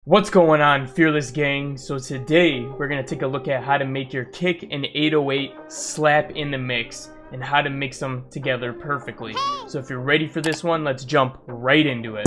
What's going on, Fearless Gang? So today we're going to take a look at how to make your kick and 808 slap in the mix and how to mix them together perfectly. So if you're ready for this one, let's jump right into it.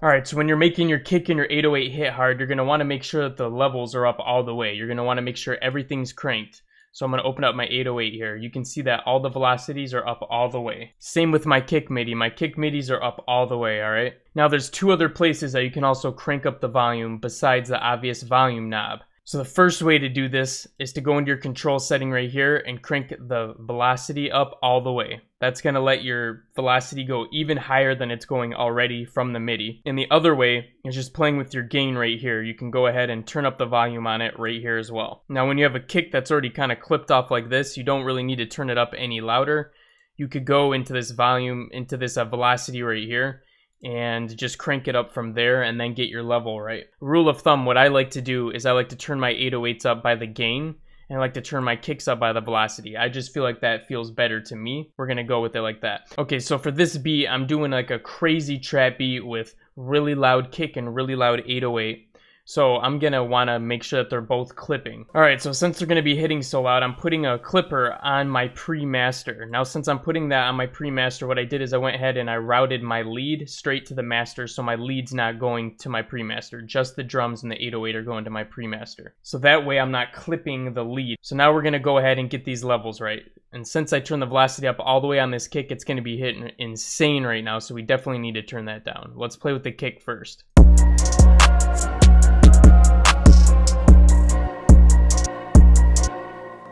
Alright, so when you're making your kick and your 808 hit hard, you're going to want to make sure that the levels are up all the way. You're going to want to make sure everything's cranked. So I'm going to open up my 808 here. You can see that all the velocities are up all the way. Same with my kick MIDI. My kick MIDIs are up all the way, alright? Now there's two other places that you can also crank up the volume besides the obvious volume knob. So the first way to do this is to go into your control setting right here and crank the velocity up all the way. That's going to let your velocity go even higher than it's going already from the MIDI. And the other way is just playing with your gain right here. You can go ahead and turn up the volume on it right here as well. Now when you have a kick that's already kind of clipped off like this, you don't really need to turn it up any louder. You could go into this volume, into this velocity right here, and just crank it up from there and then get your level right. Rule of thumb, what I like to do is I like to turn my 808s up by the gain, and I like to turn my kicks up by the velocity. I just feel like that feels better to me. We're gonna go with it like that. Okay, so for this beat, I'm doing like a crazy trap beat with really loud kick and really loud 808. So I'm gonna wanna make sure that they're both clipping. Alright, so since they're gonna be hitting so loud, I'm putting a clipper on my pre-master. Now since I'm putting that on my pre-master, what I did is I went ahead and I routed my lead straight to the master, so my lead's not going to my pre-master. Just the drums and the 808 are going to my pre-master. So that way I'm not clipping the lead. So now we're gonna go ahead and get these levels right. And since I turned the velocity up all the way on this kick, it's gonna be hitting insane right now, so we definitely need to turn that down. Let's play with the kick first.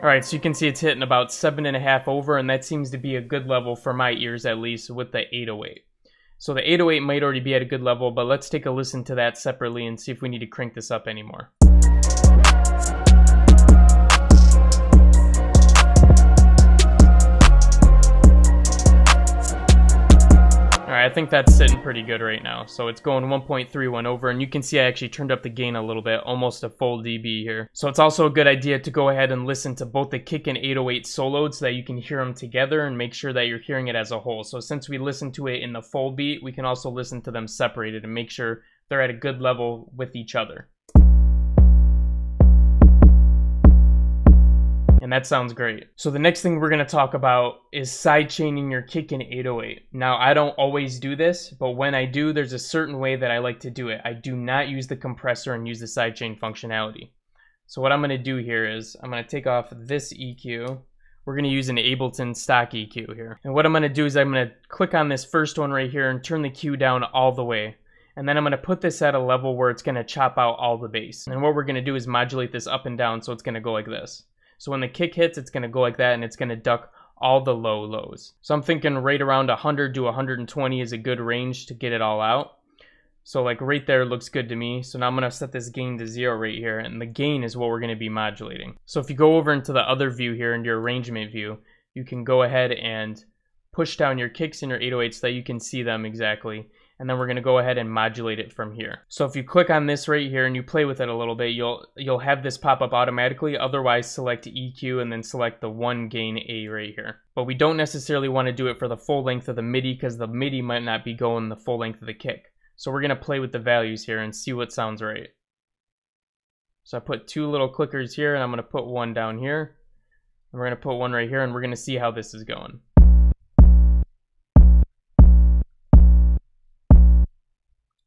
Alright, so you can see it's hitting about 7.5 over, and that seems to be a good level for my ears at least with the 808. So the 808 might already be at a good level, but let's take a listen to that separately and see if we need to crank this up anymore. Alright, I think that's sitting pretty good right now. So it's going 1.31 over, and you can see I actually turned up the gain a little bit, almost a full dB here. So it's also a good idea to go ahead and listen to both the kick and 808 soloed so that you can hear them together and make sure that you're hearing it as a whole. So since we listen to it in the full beat, we can also listen to them separated and make sure they're at a good level with each other. And that sounds great. So the next thing we're going to talk about is sidechaining your kick in 808. Now, I don't always do this, but when I do, there's a certain way that I like to do it. I do not use the compressor and use the sidechain functionality. So what I'm going to do here is I'm going to take off this EQ. We're going to use an Ableton stock EQ here. And what I'm going to do is I'm going to click on this first one right here and turn the Q down all the way. And then I'm going to put this at a level where it's going to chop out all the bass. And what we're going to do is modulate this up and down, so it's going to go like this. So when the kick hits, it's going to go like that, and it's going to duck all the low lows. So I'm thinking right around 100 to 120 is a good range to get it all out. So like right there looks good to me. So now I'm going to set this gain to 0 right here, and the gain is what we're going to be modulating. So if you go over into the other view here, into your arrangement view, you can go ahead and push down your kicks and your 808s so that you can see them exactly. And then we're going to go ahead and modulate it from here. So if you click on this right here and you play with it a little bit, you'll have this pop up automatically. Otherwise, select EQ and then select the 1 gain A right here. But we don't necessarily want to do it for the full length of the MIDI because the MIDI might not be going the full length of the kick. So we're going to play with the values here and see what sounds right. So I put 2 little clickers here, and I'm going to put 1 down here. And we're going to put 1 right here, and we're going to see how this is going.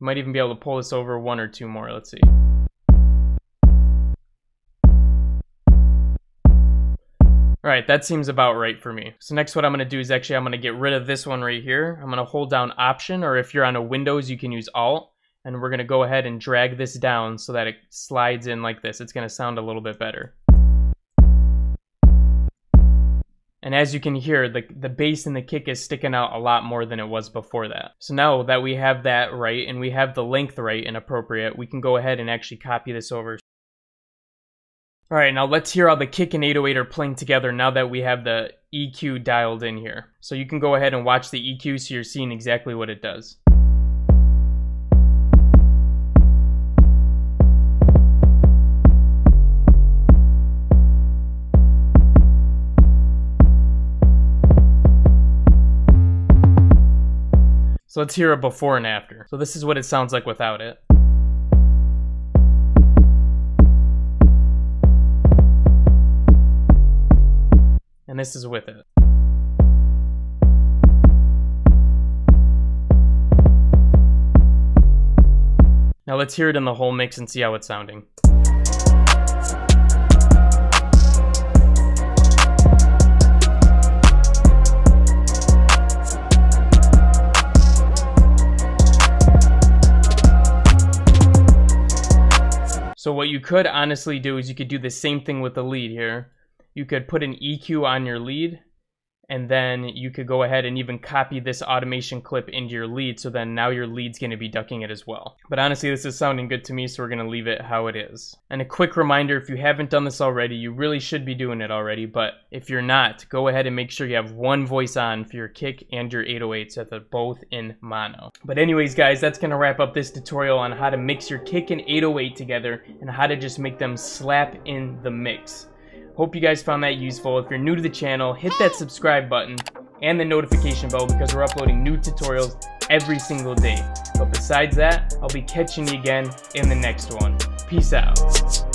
Might even be able to pull this over 1 or 2 more. Let's see. Alright, that seems about right for me. So next what I'm going to do is actually I'm going to get rid of this one right here. I'm going to hold down Option, or if you're on a Windows, you can use Alt. And we're going to go ahead and drag this down so that it slides in like this. It's going to sound a little bit better. And as you can hear, the bass and the kick is sticking out a lot more than it was before that. So now that we have that right and we have the length right and appropriate, we can go ahead and actually copy this over. Alright, now let's hear how the kick and 808 are playing together now that we have the EQ dialed in here. So you can go ahead and watch the EQ so you're seeing exactly what it does. So let's hear a before and after. So this is what it sounds like without it. And this is with it. Now let's hear it in the whole mix and see how it's sounding. So what you could honestly do is you could do the same thing with the lead here. You could put an EQ on your lead, and then you could go ahead and even copy this automation clip into your lead, so then now your lead's going to be ducking it as well. But honestly, this is sounding good to me, so we're going to leave it how it is. And a quick reminder, if you haven't done this already, you really should be doing it already, but if you're not, go ahead and make sure you have one voice on for your kick and your 808 so that they're both in mono. But anyways guys, that's going to wrap up this tutorial on how to mix your kick and 808 together and how to just make them slap in the mix. Hope you guys found that useful. If you're new to the channel, hit that subscribe button and the notification bell because we're uploading new tutorials every single day. But besides that, I'll be catching you again in the next one. Peace out.